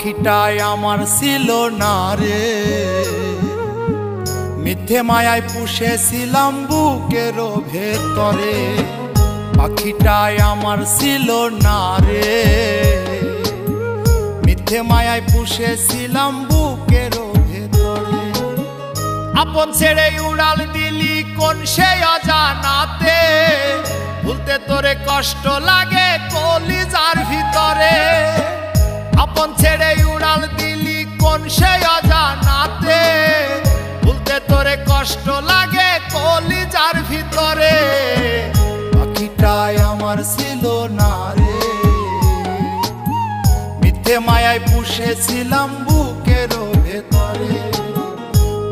পাখিটাই আমার ছিল না রে, মিথ্যে মায়ায় পুষেছিলাম বুকের ভেতরে। পাখিটাই আমার ছিল না রে, মিথ্যে মায়ায় পুষেছিলাম বুকের ভেতরে। আপন ছেড়ে উড়াল দিলি কোন সে অজানাতে, ভুলতে তোরে কষ্ট লাগে কলিজার ভিতরে। আপন ছেড়ে উড়াল দিলি কোন সে অজানাতে, ভুলতে তোরে কষ্ট লাগে কলিজার ভিতরে। পাখিটাই আমার ছিল না রে, মিথ্যে মায়ায় পুষেছিলাম বুকের ভেতরে।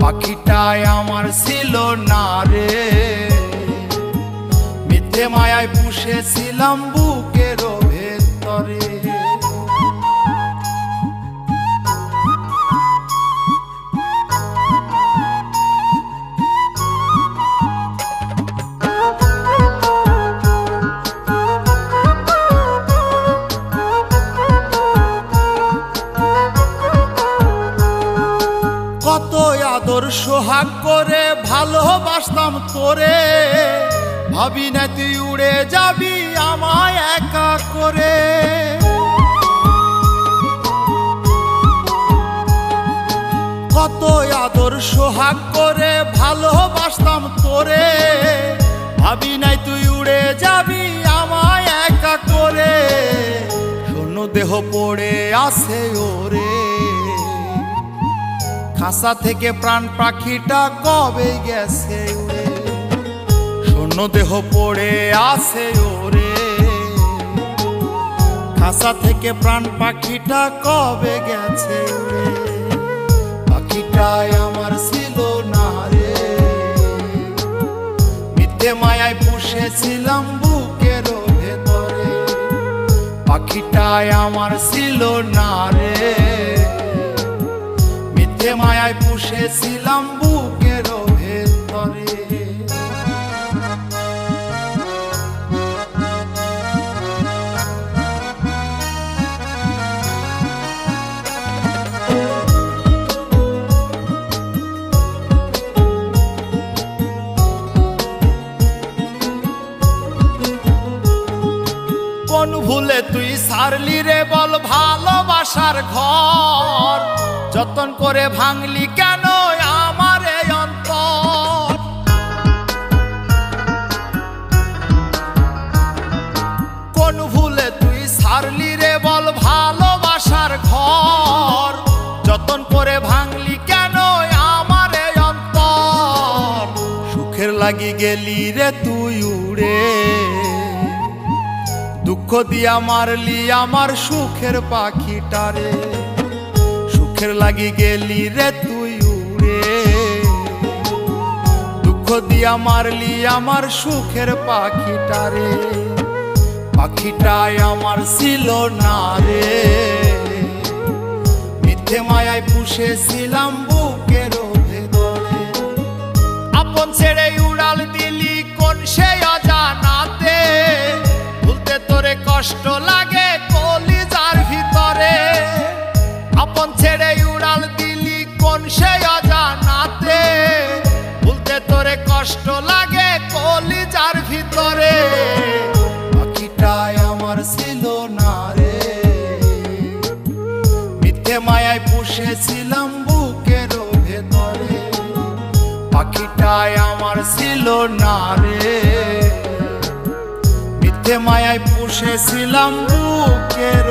পাখিটাই আমার ছিল না রে, মিথ্যে মায়ায় পুষেছিলাম বুকের ভেতরে। কত আদর সোহাগ করে ভালোবাসতাম তোরে, ভাবি না তুই উড়ে যাবি আমায় একা করে। কত আদর সোহাগ করে ভালোবাসতাম তোরে, ভাবি নাই তুই উড়ে যাবি আমায় একা করে। শূন্য দেহ পড়ে আছে ওরে, খাঁচা থেকে প্রাণ পাখিটা কবে গেছে উড়ে। শূন্য দেহ পড়ে আছে ওরে, খাঁচা থেকে প্রাণ পাখিটা কবে গেছে উড়ে। পাখিটাই আমার ছিল না রে, মিথ্যে মায়ায় পুষেছিলাম বুকের ভেতরে। পাখিটাই আমার ছিল না রে, মিথ্যে মায়ায় পুষেছিলাম বুকের ভেতরে। কোন ভুলে তুই সারলি রে বল ভালোবাসার ঘর, যতন করে ভাঙলি কেন আমার এই অন্তর। কোন ভুলে তুই সারলি রে বল ভালোবাসার ঘর, যতন করে ভাঙলি কেন আমার এই অন্তর। সুখের লাগি গেলি রে তুই উড়ে, দুঃখ দিয়া মারলি আমার সুখের পাখিটারে। সুখের লাগি গেলি রে তুই উড়ে, দুঃখ দিয়া মারলি আমার সুখের পাখিটারে। পাখিটাই আমার ছিল না রে, মিথ্যে মায়ায় পুষেছিলাম বুকের ভেতরে। আপন ছেড়ে উড়াল দিলি কোন সে অজানাতে, ভুলতে তোরে কষ্ট লাগে কলিজার ভিতরে। আপন ছেড়ে উড়াল দিলি কোন সে অজানাতে, ভুলতে তোরে কষ্ট লাগে কলিজার ভিতরে। পাখিটাই আমার ছিল না রে, মিথ্যে মায়ায় পুষেছিলাম বুকের ভেতরে। পাখিটাই আমার ছিল না রে, মিথ্যে মায়ায় পুষেছিলাম বুকের